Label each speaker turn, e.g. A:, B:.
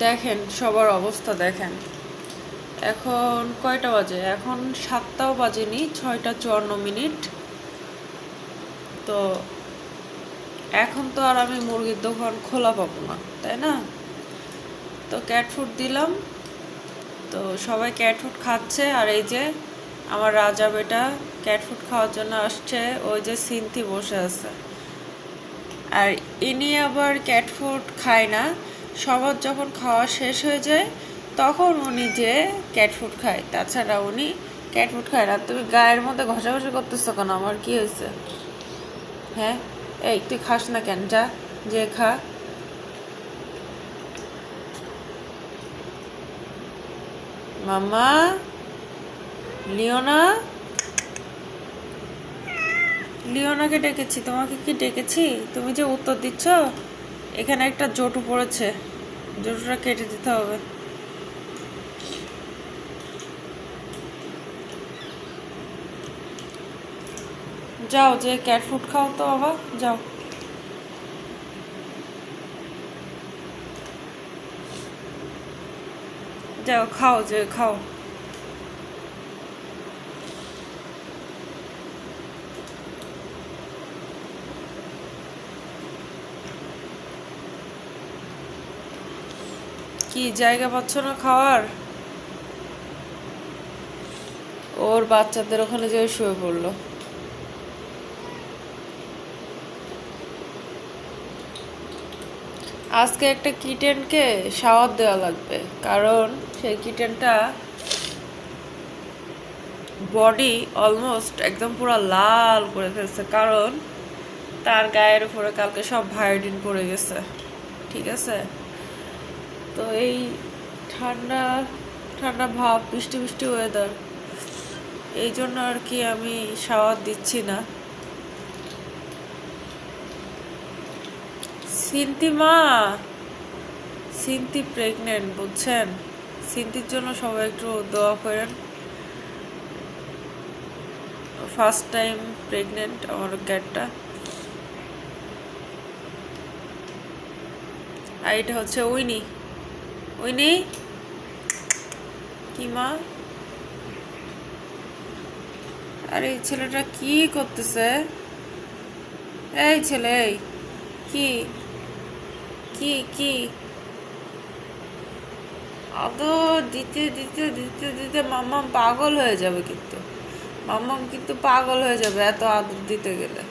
A: দেখেন সবার অবস্থা দেখেন। এখন কয়টা বাজে? এখন 7টাও বাজেনি, 6টা 54 মিনিট। তো এখন তো আর আমি মুরগির দোকান খোলা পাবো না, তাই না? তো ক্যাট ফুড দিলাম, তো সবাই ক্যাট ফুড খাচ্ছে। আর এই যে আমার রাজা বেটা ক্যাট ফুড খাওয়ার জন্য আসছে, ওই যে সিনথি বসে আছে। আর ইনি আবার ক্যাট ফুড খায় না, সবার যখন খাওয়া শেষ হয়ে যায় তখন উনি যে ক্যাট ফুড খায়, তাছাড়া উনি ক্যাট ফুড খায় না। তুমি গায়ের মধ্যে ঘষাঘষি করতেছো কেন? আমার কি হয়েছে? হ্যাঁ, এই তুই খাস না কেন? যা, যে খা। মাম্মা, লিওনা, লিওনাকে ডেকেছি, তোমাকে কি ডেকেছি? তুমি যে উত্তর দিচ্ছ, এখানে একটা জটু পড়েছে, জটুটা কেটে দিতে হবে। যাও, যে ক্যাট ফুড খাও তো বাবা, যাও। যাও খাও, যে খাও। কি জায়গা পাচ্ছ না খাওয়ার? ওর বাচ্চাদের ওখানে যেয়ে শুয়ে পড়লো। আজকে একটা কিটেনকে শাওয়ার দেওয়া লাগবে, কারণ সেই কিটেনটা বডি অলমোস্ট একদম পুরো লাল করে ফেলছে, কারণ তার গায়ের উপরে কালকে সব ভায়োডিন পড়ে গেছে। ঠিক আছে, তো এই ঠান্ডা ঠান্ডা ভাব, বৃষ্টি বৃষ্টি ওয়েদার, এই জন্য আর কি আমি শাওয়ার দিচ্ছি না। সিনতি মা, সিনতি প্রেগনেন্ট, বুঝছেন? সিনতির জন্য সবাই একটু দোয়া করেন। ফার্স্ট টাইম প্রেগনেন্ট আমার ক্যাটটা। আর এটা হচ্ছে উইনি। উইনি কি মা? আর এই ছেলেটা কি করতেছে? এই ছেলে, এই কি কি কি আদর দিতে দিতে দিতে দিতে মাম্মাম পাগল হয়ে যাবে, কিন্তু মাম্মাম কিন্তু পাগল হয়ে যাবে এত আদর দিতে গেলে।